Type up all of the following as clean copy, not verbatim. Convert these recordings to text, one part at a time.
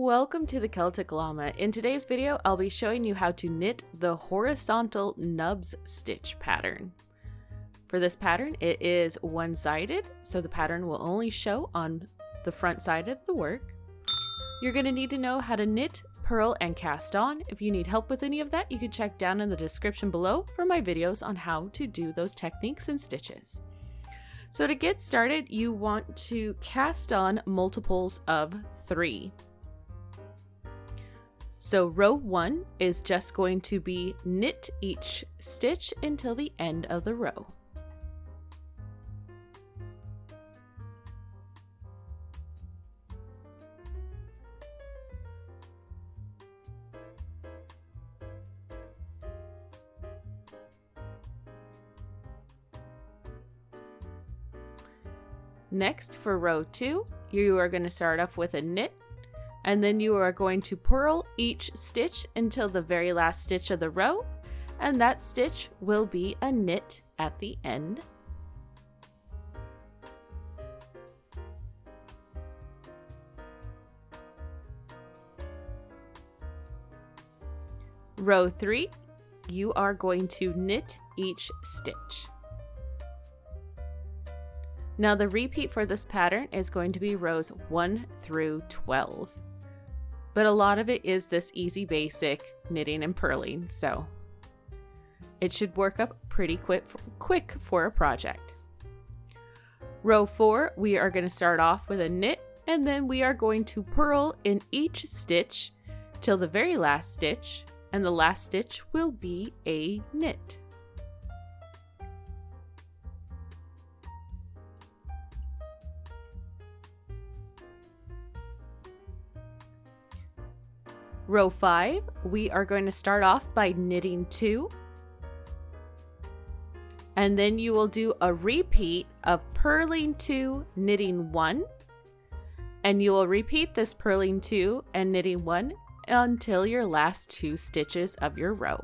Welcome to the Celtic Llama. In today's video, I'll be showing you how to knit the Horizontal Nubs Stitch pattern. For this pattern, it is one-sided, so the pattern will only show on the front side of the work. You're going to need to know how to knit, purl, and cast on. If you need help with any of that, you can check down in the description below for my videos on how to do those techniques and stitches. So to get started, you want to cast on multiples of 3. So row 1 is just going to be knit each stitch until the end of the row. Next, for row 2, you are going to start off with a knit, and then you are going to purl each stitch until the very last stitch of the row, and that stitch will be a knit at the end. Row 3, you are going to knit each stitch. Now the repeat for this pattern is going to be rows 1 through 12. But a lot of it is this easy basic knitting and purling, so it should work up pretty quick for a project. Row 4, we are going to start off with a knit, and then we are going to purl in each stitch till the very last stitch, and the last stitch will be a knit. Row 5, we are going to start off by knitting 2, and then you will do a repeat of purling 2, knitting 1, and you will repeat this purling 2 and knitting 1 until your last 2 stitches of your row.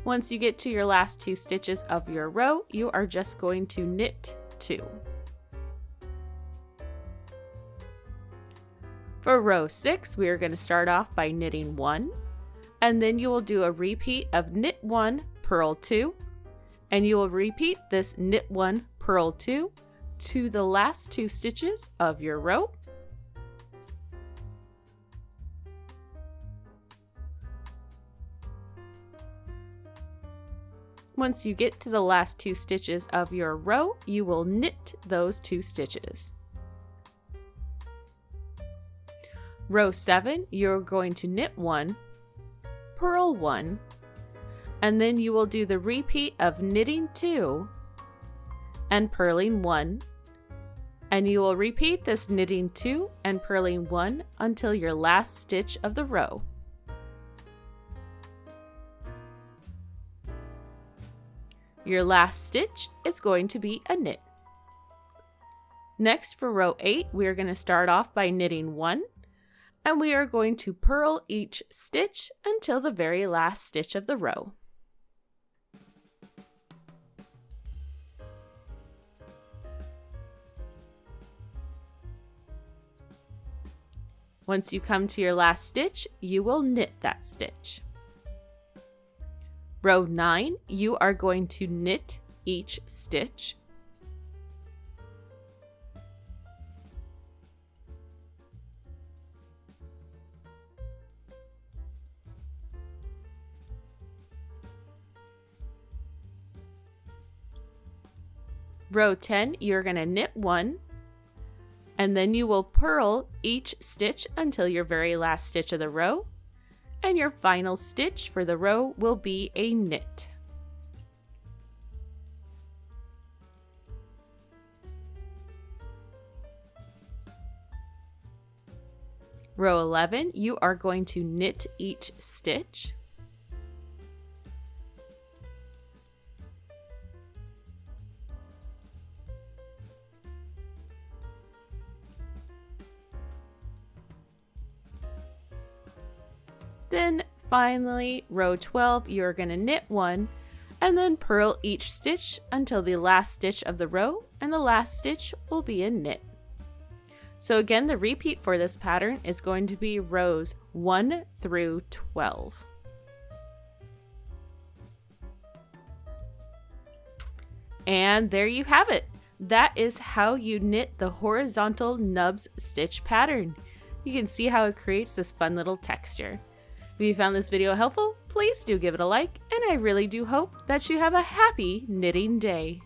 Once you get to your last 2 stitches of your row, you are just going to knit 2. For row 6, we are going to start off by knitting 1, and then you will do a repeat of knit 1, purl 2, and you will repeat this knit 1, purl 2 to the last 2 stitches of your row. Once you get to the last 2 stitches of your row, you will knit those 2 stitches. Row 7, you're going to knit 1, purl 1, and then you will do the repeat of knitting 2 and purling 1, and you will repeat this knitting 2 and purling 1 until your last stitch of the row. Your last stitch is going to be a knit. Next, for row 8, we are going to start off by knitting 1, and we are going to purl each stitch until the very last stitch of the row. Once you come to your last stitch, you will knit that stitch. Row 9, you are going to knit each stitch. Row 10, you're going to knit 1, and then you will purl each stitch until your very last stitch of the row, and your final stitch for the row will be a knit. Row 11, you are going to knit each stitch. Then finally, row 12, you're going to knit 1 and then purl each stitch until the last stitch of the row, and the last stitch will be a knit. So again, the repeat for this pattern is going to be rows 1 through 12. And there you have it. That is how you knit the horizontal nubs stitch pattern. You can see how it creates this fun little texture. If you found this video helpful, please do give it a like, and I really do hope that you have a happy knitting day.